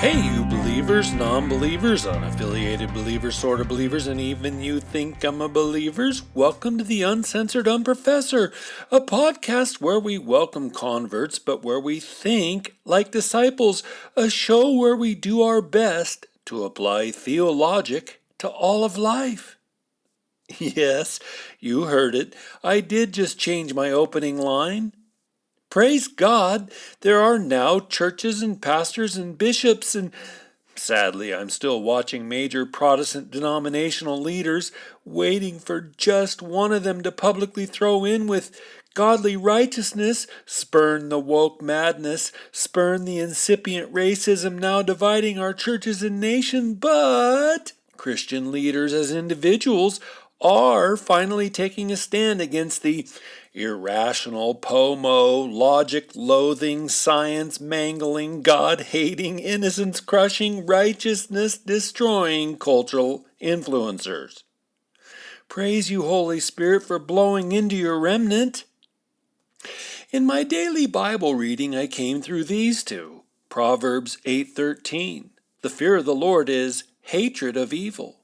Hey, you believers, non-believers, unaffiliated believers, sort of believers, and even you think I'm a believers. Welcome to the Uncensored Unprofessor, a podcast where we welcome converts, but where we think like disciples, a show where we do our best to apply theologic to all of life. Yes, you heard it. I did just change my opening line. Praise God, there are now churches and pastors and bishops and sadly I'm still watching major Protestant denominational leaders waiting for just one of them to publicly throw in with godly righteousness, spurn the woke madness, spurn the incipient racism now dividing our churches and nation, but Christian leaders as individuals are finally taking a stand against the irrational, pomo, logic-loathing, science-mangling, God-hating, innocence-crushing, righteousness-destroying cultural influencers. Praise you, Holy Spirit, for blowing into your remnant. In my daily Bible reading, I came through these two. Proverbs 8:13. The fear of the Lord is hatred of evil.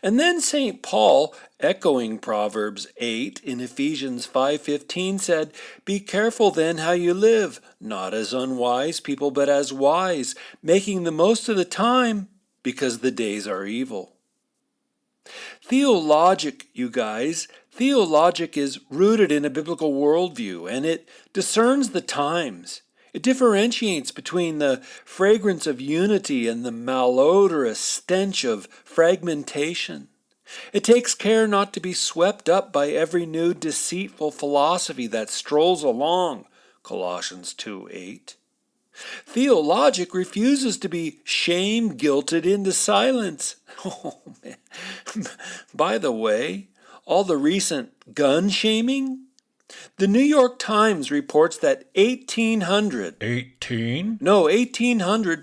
And then St. Paul, echoing Proverbs 8 in Ephesians 5:15, said, "Be careful then how you live, not as unwise people, but as wise, making the most of the time, because the days are evil." Theologic, you guys, theologic is rooted in a biblical worldview, and it discerns the times. It differentiates between the fragrance of unity and the malodorous stench of fragmentation. It takes care not to be swept up by every new deceitful philosophy that strolls along, Colossians 2:8. Theologic refuses to be shame-guilted into silence. Oh, man. By the way, all the recent gun shaming? The New York Times reports that 1,800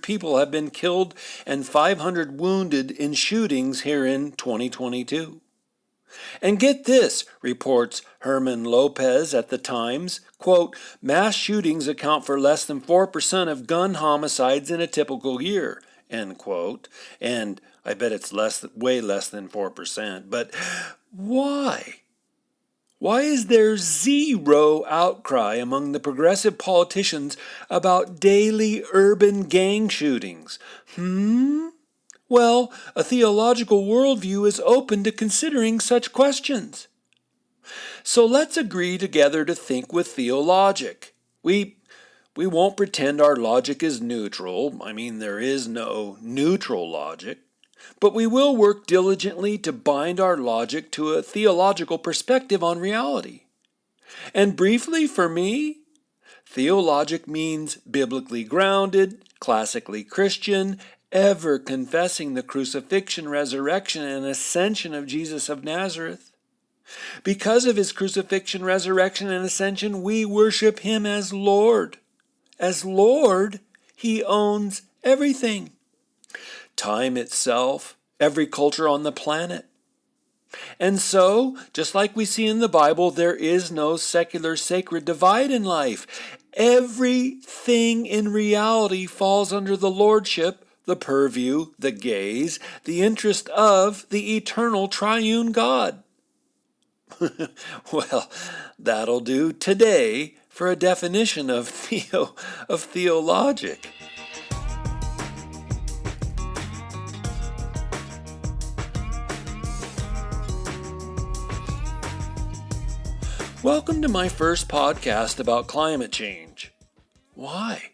people have been killed and 500 wounded in shootings here in 2022. And get this, reports Herman Lopez at the Times, quote, mass shootings account for less than 4% of gun homicides in a typical year, end quote. And I bet it's way less than 4%. But why? Why is there zero outcry among the progressive politicians about daily urban gang shootings? Well, a theological worldview is open to considering such questions. So let's agree together to think with theologic. We won't pretend our logic is neutral. I mean, there is no neutral logic. But we will work diligently to bind our logic to a theological perspective on reality. And briefly for me, theologic means biblically grounded, classically Christian, ever confessing the crucifixion, resurrection, and ascension of Jesus of Nazareth. Because of his crucifixion, resurrection, and ascension, we worship him as Lord. As Lord, he owns everything. Time itself, every culture on the planet. And so, just like we see in the Bible, there is no secular sacred divide in life. Everything in reality falls under the lordship, the purview, the gaze, the interest of the eternal triune God. Well, that'll do today for a definition of theologic. Welcome to my first podcast about climate change. Why?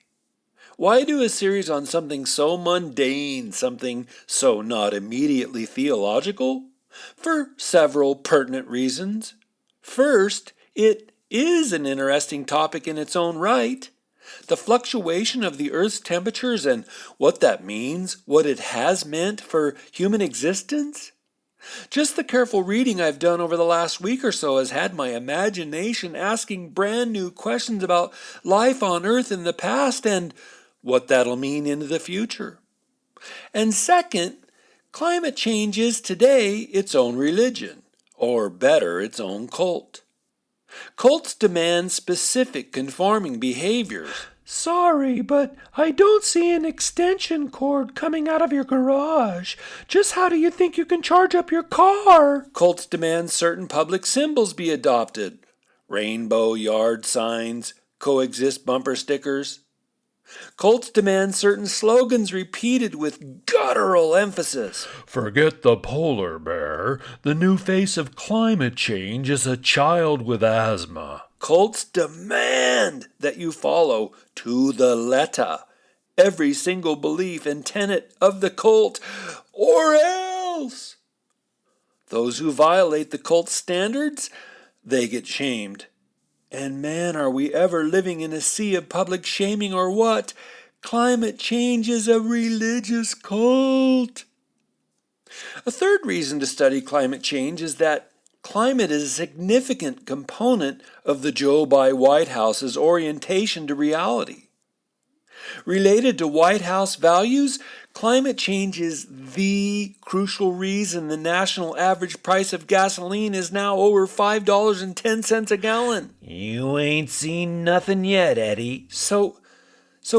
Why do a series on something so mundane, something so not immediately theological? For several pertinent reasons. First, it is an interesting topic in its own right. The fluctuation of the Earth's temperatures and what that means, what it has meant for human existence. Just the careful reading I've done over the last week or so has had my imagination asking brand new questions about life on Earth in the past and what that'll mean into the future. And second, climate change is today its own religion, or better, its own cult. Cults demand specific conforming behaviors, Sorry, but I don't see an extension cord coming out of your garage. Just how do you think you can charge up your car? Colts demand certain public symbols be adopted. Rainbow yard signs, coexist bumper stickers. Colts demand certain slogans repeated with guttural emphasis. Forget the polar bear. The new face of climate change is a child with asthma. Colts demand that you follow to the letter every single belief and tenet of the Colt, or else. Those who violate the Colt standards, they get shamed. And man, are we ever living in a sea of public shaming or what? Climate change is a religious cult. A third reason to study climate change is that climate is a significant component of the Joe Biden White House's orientation to reality. Related to White House values, climate change is the crucial reason the national average price of gasoline is now over $5.10 a gallon. You ain't seen nothing yet, Eddie. So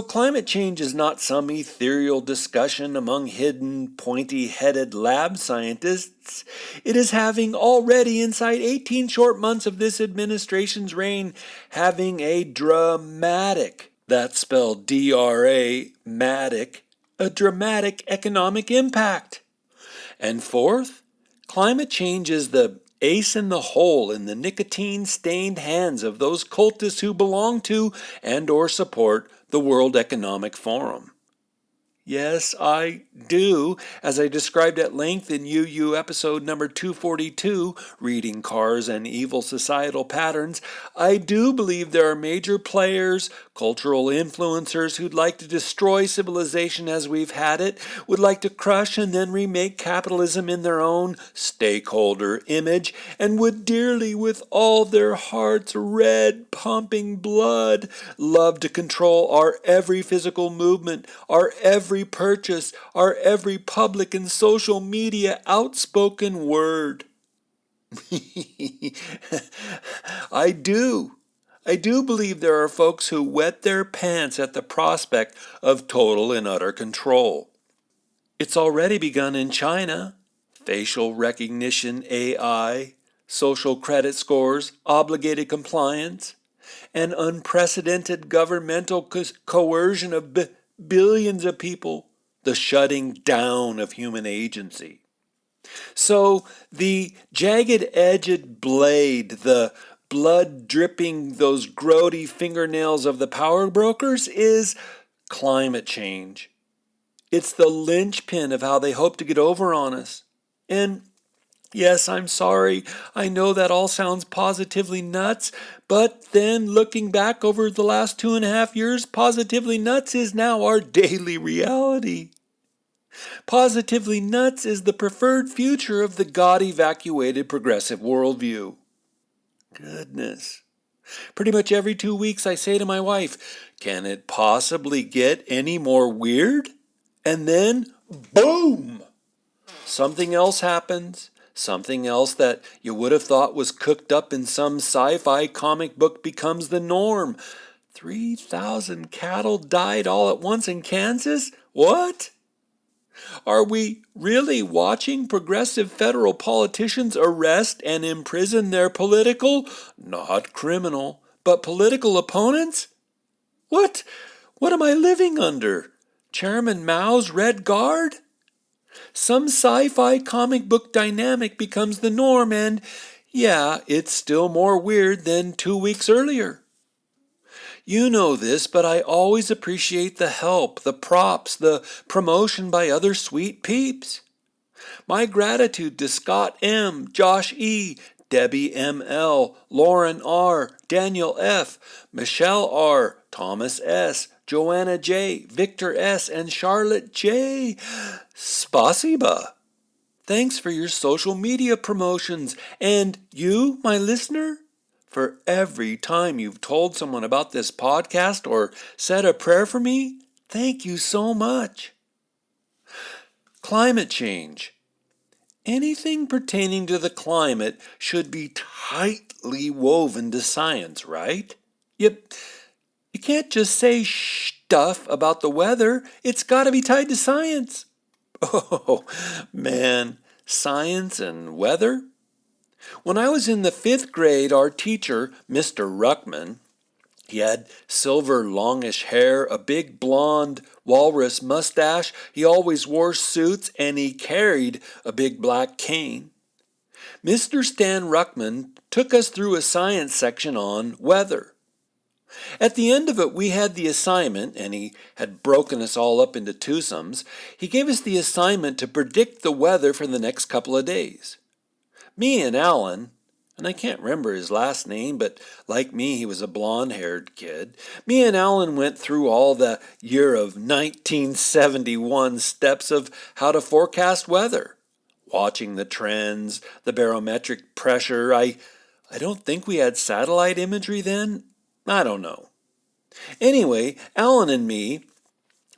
climate change is not some ethereal discussion among hidden, pointy-headed lab scientists. It is having already, inside 18 short months of this administration's reign, having a dramatic, that's spelled D-R-A-matic, a dramatic economic impact. And fourth, climate change is the ace in the hole in the nicotine-stained hands of those cultists who belong to and or support the World Economic Forum. Yes, I do, as I described at length in UU episode number 242, Reading Cars and Evil Societal Patterns, I do believe there are major players, cultural influencers who'd like to destroy civilization as we've had it, would like to crush and then remake capitalism in their own stakeholder image, and would dearly, with all their hearts' red pumping blood, love to control our every physical movement, our every purchase, our every public and social media outspoken word. I do believe there are folks who wet their pants at the prospect of total and utter control. It's already begun in China. Facial recognition AI, social credit scores, obligated compliance, and unprecedented governmental coercion of billions of people, the shutting down of human agency. So the jagged-edged blade, the blood-dripping, those grody fingernails of the power brokers is climate change. It's the linchpin of how they hope to get over on us. And yes, I'm sorry, I know that all sounds positively nuts, but then looking back over the last 2.5 years, positively nuts is now our daily reality. Positively nuts is the preferred future of the God-evacuated progressive worldview. Goodness. Pretty much every 2 weeks I say to my wife, can it possibly get any more weird? And then, boom! Something else happens. Something else that you would have thought was cooked up in some sci-fi comic book becomes the norm. 3,000 cattle died all at once in Kansas? What? Are we really watching progressive federal politicians arrest and imprison their political, not criminal, but political opponents? What am I living under? Chairman Mao's Red Guard? Some sci-fi comic book dynamic becomes the norm, and yeah, it's still more weird than 2 weeks earlier. You know this, but I always appreciate the help, the props, the promotion by other sweet peeps. My gratitude to Scott M., Josh E., Debbie M.L., Lauren R., Daniel F., Michelle R., Thomas S., Joanna J., Victor S., and Charlotte J. Spasiba. Thanks for your social media promotions. And you, my listener, for every time you've told someone about this podcast or said a prayer for me, thank you so much. Climate change. Anything pertaining to the climate should be tightly woven to science, right? Yep. You can't just say stuff about the weather. It's got to be tied to science. Oh, man, science and weather? When I was in the 5th grade, our teacher, Mr. Ruckman, he had silver longish hair, a big blonde walrus mustache, he always wore suits, and he carried a big black cane. Mr. Stan Ruckman took us through a science section on weather. At the end of it, we had the assignment, and he had broken us all up into twosomes. He gave us the assignment to predict the weather for the next couple of days. Me and Alan, and I can't remember his last name, but like me, he was a blonde-haired kid. Me and Alan went through all the year of 1971 steps of how to forecast weather, watching the trends, the barometric pressure. I don't think we had satellite imagery then. I don't know. Anyway, Alan and me,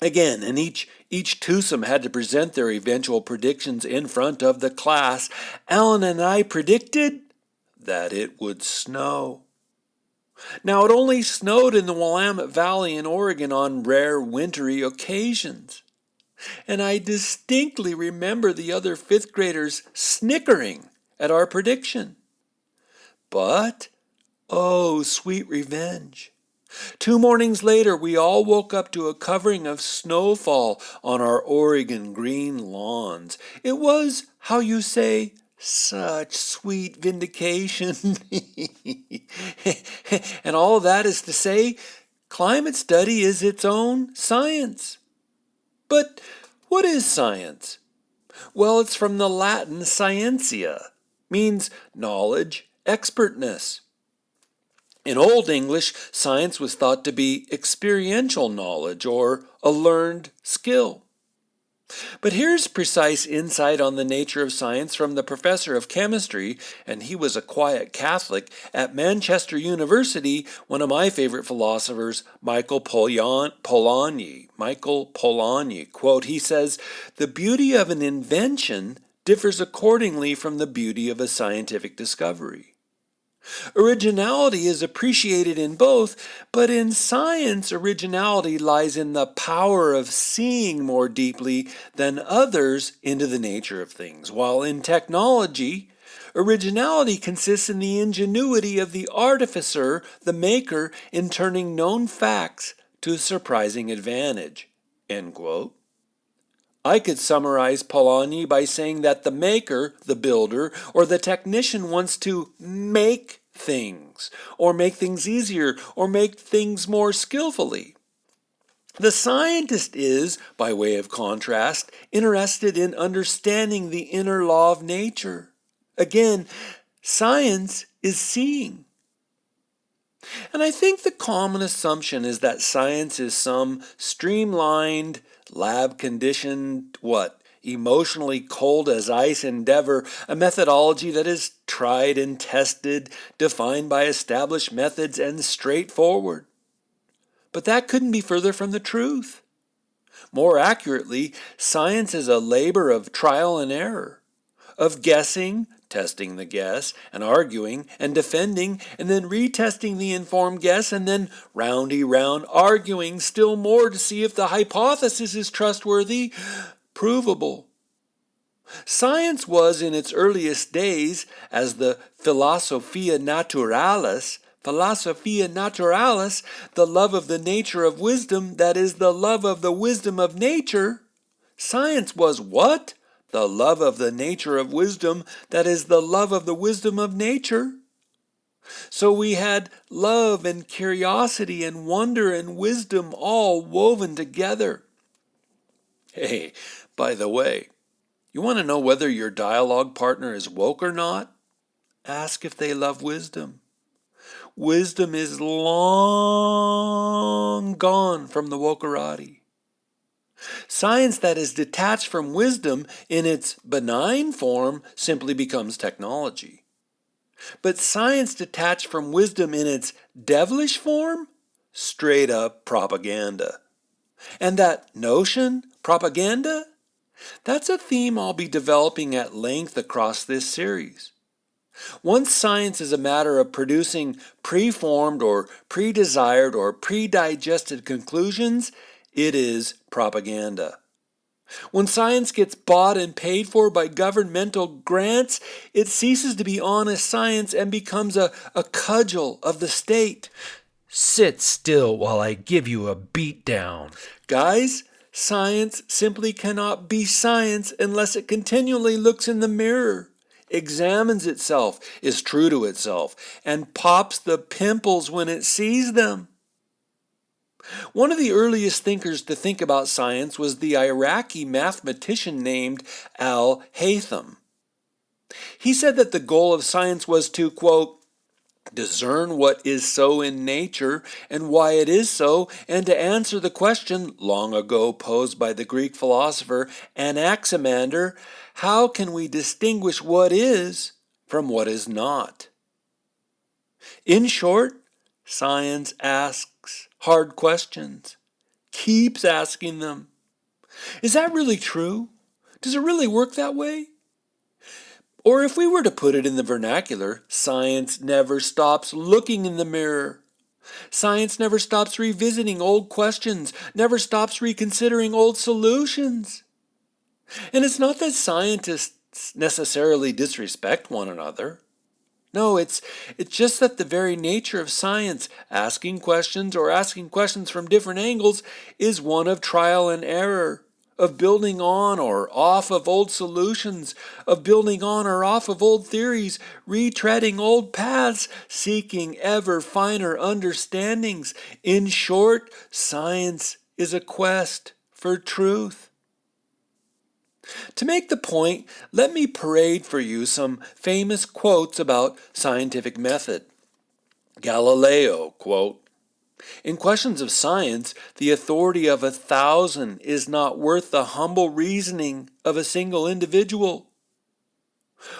again, and each twosome had to present their eventual predictions in front of the class. Alan and I predicted that it would snow. Now, it only snowed in the Willamette Valley in Oregon on rare wintry occasions. And I distinctly remember the other 5th graders snickering at our prediction. But, oh, sweet revenge. 2 mornings later, we all woke up to a covering of snowfall on our Oregon green lawns. It was, how you say, such sweet vindication. And all of that is to say, climate study is its own science. But what is science? Well, it's from the Latin scientia, means knowledge, expertness. In Old English, science was thought to be experiential knowledge or a learned skill. But here's precise insight on the nature of science from the professor of chemistry, and he was a quiet Catholic, at Manchester University, one of my favorite philosophers, Michael Polanyi. Quote, he says, "The beauty of an invention differs accordingly from the beauty of a scientific discovery. Originality is appreciated in both, but in science, originality lies in the power of seeing more deeply than others into the nature of things, while in technology, originality consists in the ingenuity of the artificer, the maker, in turning known facts to a surprising advantage." End quote. I could summarize Polanyi by saying that the maker, the builder, or the technician wants to make things, or make things easier, or make things more skillfully. The scientist is, by way of contrast, interested in understanding the inner law of nature. Again, science is seeing. And I think the common assumption is that science is some streamlined, lab-conditioned, emotionally cold as ice endeavor, a methodology that is tried and tested, defined by established methods, and straightforward. But that couldn't be further from the truth. More accurately, science is a labor of trial and error, of guessing, testing the guess, and arguing, and defending, and then retesting the informed guess, and then round arguing still more to see if the hypothesis is trustworthy, provable. Science was, in its earliest days, as the philosophia naturalis, the love of the nature of wisdom, that is, the love of the wisdom of nature. Science was what? The love of the nature of wisdom, that is, the love of the wisdom of nature. So we had love and curiosity and wonder and wisdom all woven together. Hey, by the way, you want to know whether your dialogue partner is woke or not? Ask if they love wisdom. Wisdom is long gone from the wokerati. Science that is detached from wisdom in its benign form simply becomes technology. But science detached from wisdom in its devilish form, straight up propaganda. And that notion, propaganda, that's a theme I'll be developing at length across this series. Once science is a matter of producing preformed or pre-desired or pre-digested conclusions, it is propaganda. When science gets bought and paid for by governmental grants, it ceases to be honest science and becomes a cudgel of the state. Sit still while I give you a beatdown. Guys, science simply cannot be science unless it continually looks in the mirror, examines itself, is true to itself, and pops the pimples when it sees them. One of the earliest thinkers to think about science was the Iraqi mathematician named Al-Haytham. He said that the goal of science was to, quote, discern what is so in nature and why it is so, and to answer the question long ago posed by the Greek philosopher Anaximander, how can we distinguish what is from what is not? In short, science asks hard questions, keeps asking them. Is that really true? Does it really work that way? Or if we were to put it in the vernacular, science never stops looking in the mirror. Science never stops revisiting old questions, never stops reconsidering old solutions. And it's not that scientists necessarily disrespect one another. No, it's just that the very nature of science, asking questions or asking questions from different angles, is one of trial and error, of building on or off of old solutions, of building on or off of old theories, retreading old paths, seeking ever finer understandings. In short, science is a quest for truth. To make the point, let me parade for you some famous quotes about scientific method. Galileo, quote, "In questions of science, the authority of 1,000 is not worth the humble reasoning of a single individual."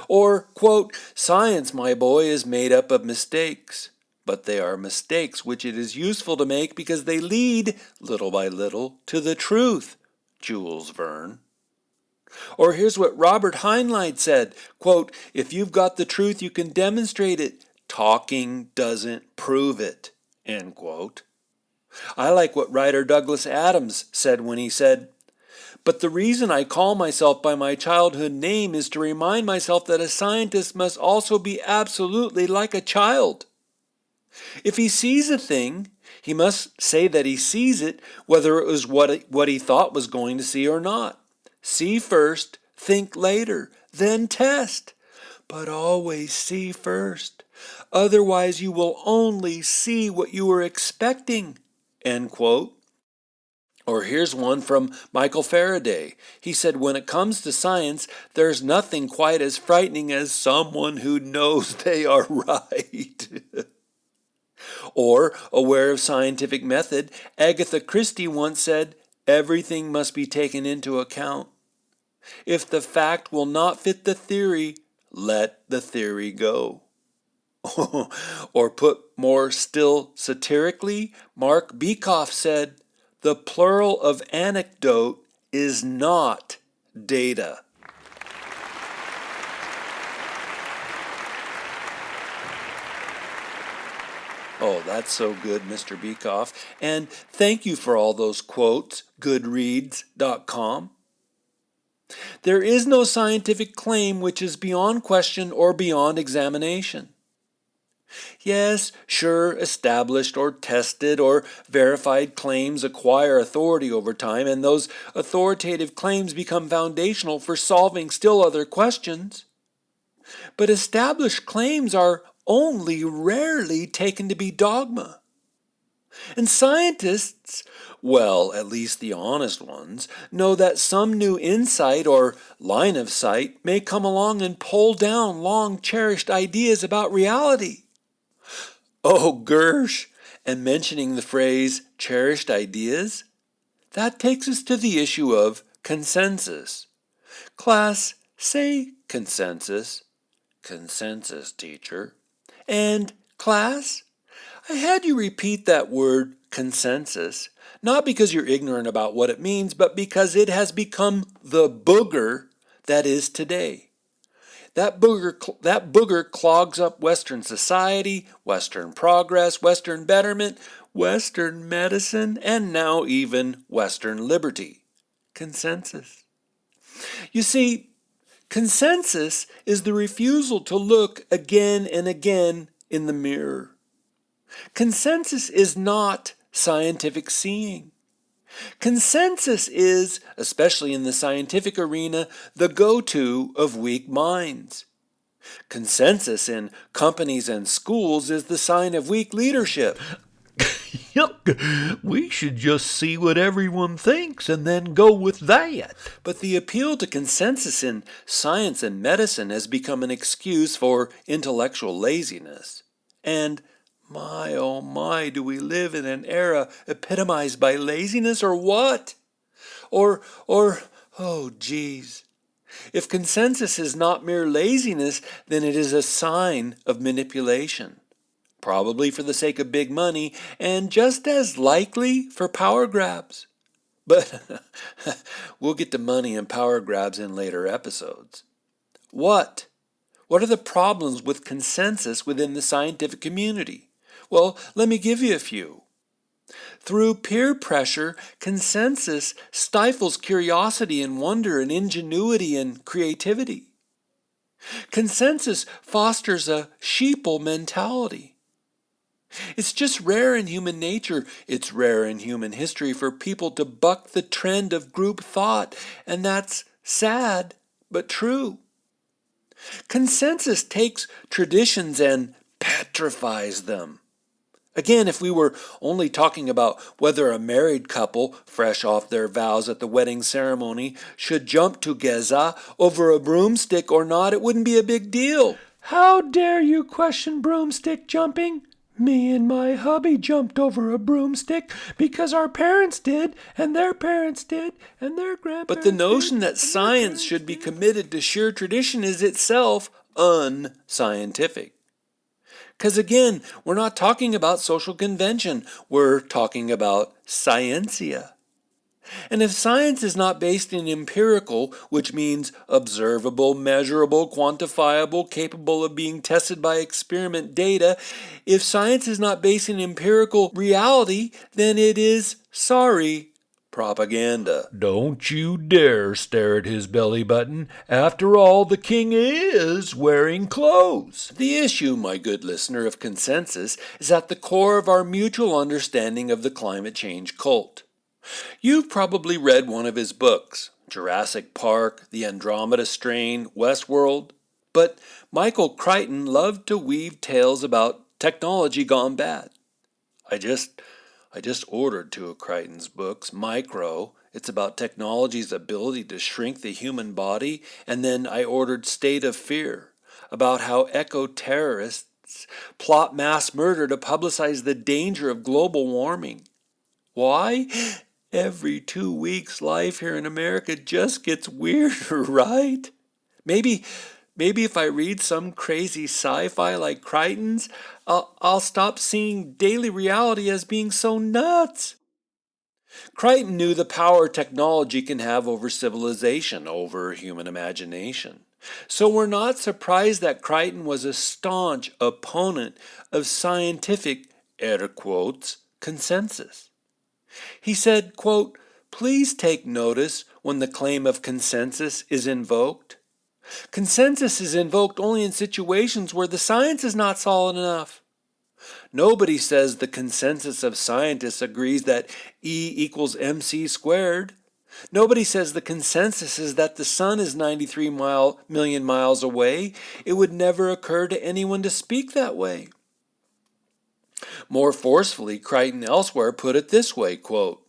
Or, quote, "Science, my boy, is made up of mistakes, but they are mistakes which it is useful to make because they lead, little by little, to the truth." Jules Verne. Or here's what Robert Heinlein said, quote, "If you've got the truth, you can demonstrate it. Talking doesn't prove it," end quote. I like what writer Douglas Adams said when he said, "But the reason I call myself by my childhood name is to remind myself that a scientist must also be absolutely like a child. If he sees a thing, he must say that he sees it, whether it was what he thought was going to see or not. See first, think later, then test. But always see first. Otherwise you will only see what you were expecting," end quote. Or here's one from Michael Faraday. He said, "When it comes to science, there's nothing quite as frightening as someone who knows they are right." Or, aware of scientific method, Agatha Christie once said, "Everything must be taken into account. If the fact will not fit the theory, let the theory go." Or put more still satirically, Mark Bekoff said, "The plural of anecdote is not data." Oh, that's so good, Mr. Bekoff. And thank you for all those quotes, goodreads.com. There is no scientific claim which is beyond question or beyond examination. Yes, sure, established or tested or verified claims acquire authority over time, and those authoritative claims become foundational for solving still other questions. But established claims are only rarely taken to be dogma. And scientists, well, at least the honest ones, know that some new insight or line of sight may come along and pull down long-cherished ideas about reality. Oh, Gersh, and mentioning the phrase cherished ideas, that takes us to the issue of consensus. Class, say consensus. Consensus, teacher. And class, I had you repeat that word consensus, not because you're ignorant about what it means, but because it has become the booger that is today. That booger clogs up Western society, Western progress, Western betterment, Western medicine, and now even Western liberty. Consensus. You see, consensus is the refusal to look again and again in the mirror. Consensus is not scientific seeing. Consensus is, especially in the scientific arena, the go-to of weak minds. Consensus in companies and schools is the sign of weak leadership. Yuck, we should just see what everyone thinks and then go with that. But the appeal to consensus in science and medicine has become an excuse for intellectual laziness. And my, oh my, do we live in an era epitomized by laziness or what? Or, oh geez. If consensus is not mere laziness, then it is a sign of manipulation. Probably for the sake of big money, and just as likely for power grabs. But we'll get to money and power grabs in later episodes. What are the problems with consensus within the scientific community? Well, let me give you a few. Through peer pressure, consensus stifles curiosity and wonder and ingenuity and creativity. Consensus fosters a sheeple mentality. It's just rare in human nature, it's rare in human history for people to buck the trend of group thought, and that's sad but true. Consensus takes traditions and petrifies them. Again, if we were only talking about whether a married couple, fresh off their vows at the wedding ceremony, should jump together over a broomstick or not, it wouldn't be a big deal. How dare you question broomstick jumping? Me and my hubby jumped over a broomstick because our parents did, and their parents did, and their grandparents did. But the notion that science should be committed to sheer tradition is itself unscientific. Because again, we're not talking about social convention, we're talking about scientia. And if science is not based in empirical, which means observable, measurable, quantifiable, capable of being tested by experiment data, if science is not based in empirical reality, then it is, propaganda. Don't you dare stare at his belly button. After all, the king is wearing clothes. The issue, my good listener, of consensus is at the core of our mutual understanding of the climate change cult. You've probably read one of his books, Jurassic Park, The Andromeda Strain, Westworld. But Michael Crichton loved to weave tales about technology gone bad. I just ordered two of Crichton's books, Micro. It's about technology's ability to shrink the human body. And then I ordered State of Fear, about how eco-terrorists plot mass murder to publicize the danger of global warming. Why? Every 2 weeks, life here in America just gets weirder, right? Maybe if I read some crazy sci-fi like Crichton's, I'll stop seeing daily reality as being so nuts. Crichton knew the power technology can have over civilization, over human imagination. So we're not surprised that Crichton was a staunch opponent of scientific, air quotes, consensus. He said, quote, "Please take notice when the claim of consensus is invoked. Consensus is invoked only in situations where the science is not solid enough. Nobody says the consensus of scientists agrees that E equals mc squared. Nobody says the consensus is that the sun is 93 million miles away. It would never occur to anyone to speak that way." More forcefully, Crichton elsewhere put it this way, quote,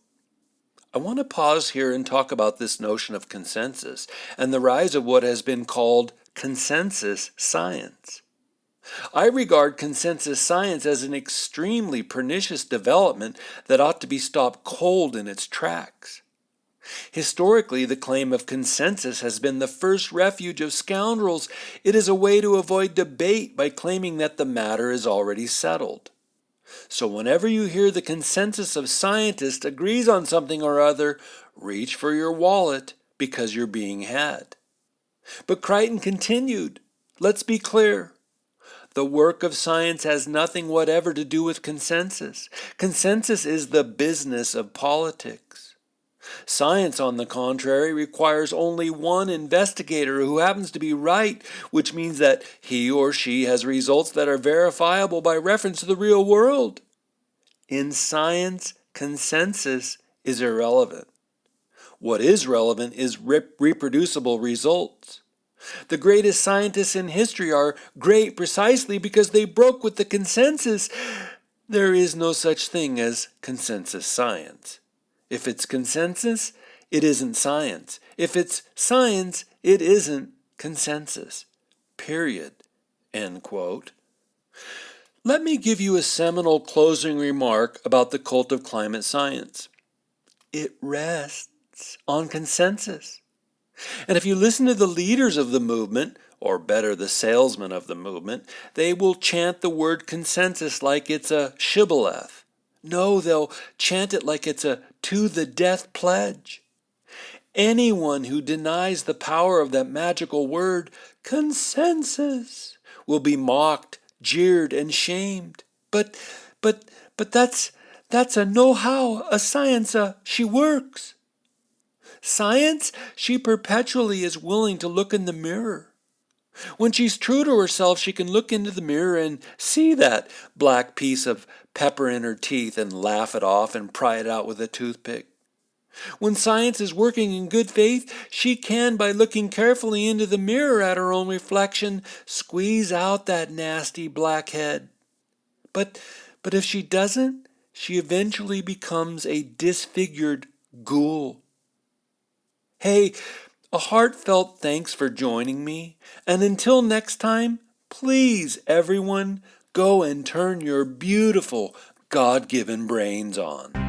"I want to pause here and talk about this notion of consensus and the rise of what has been called consensus science. I regard consensus science as an extremely pernicious development that ought to be stopped cold in its tracks. Historically, the claim of consensus has been the first refuge of scoundrels. It is a way to avoid debate by claiming that the matter is already settled. So whenever you hear the consensus of scientists agrees on something or other, reach for your wallet because you're being had." But Crichton continued, Let's be clear. The work of science has nothing whatever to do with consensus. Consensus is the business of politics. Science, on the contrary, requires only one investigator who happens to be right, which means that he or she has results that are verifiable by reference to the real world. In science, consensus is irrelevant. What is relevant is reproducible results. The greatest scientists in history are great precisely because they broke with the consensus. There is no such thing as consensus science. If it's consensus, it isn't science. If it's science, it isn't consensus. Period. End quote. Let me give you a seminal closing remark about the cult of climate science. It rests on consensus. And if you listen to the leaders of the movement, or better, the salesmen of the movement, they will chant the word consensus like it's a shibboleth. No, they'll chant it like it's a to-the-death pledge. Anyone who denies the power of that magical word, consensus, will be mocked, jeered, and shamed. But that's a know-how, a science, she works. Science, she perpetually is willing to look in the mirror. When she's true to herself, she can look into the mirror and see that black piece of pepper in her teeth and laugh it off and pry it out with a toothpick. When science is working in good faith, she can, by looking carefully into the mirror at her own reflection, squeeze out that nasty black head. But if she doesn't, she eventually becomes a disfigured ghoul. Hey, a heartfelt thanks for joining me, and until next time, please, everyone, go and turn your beautiful God-given brains on.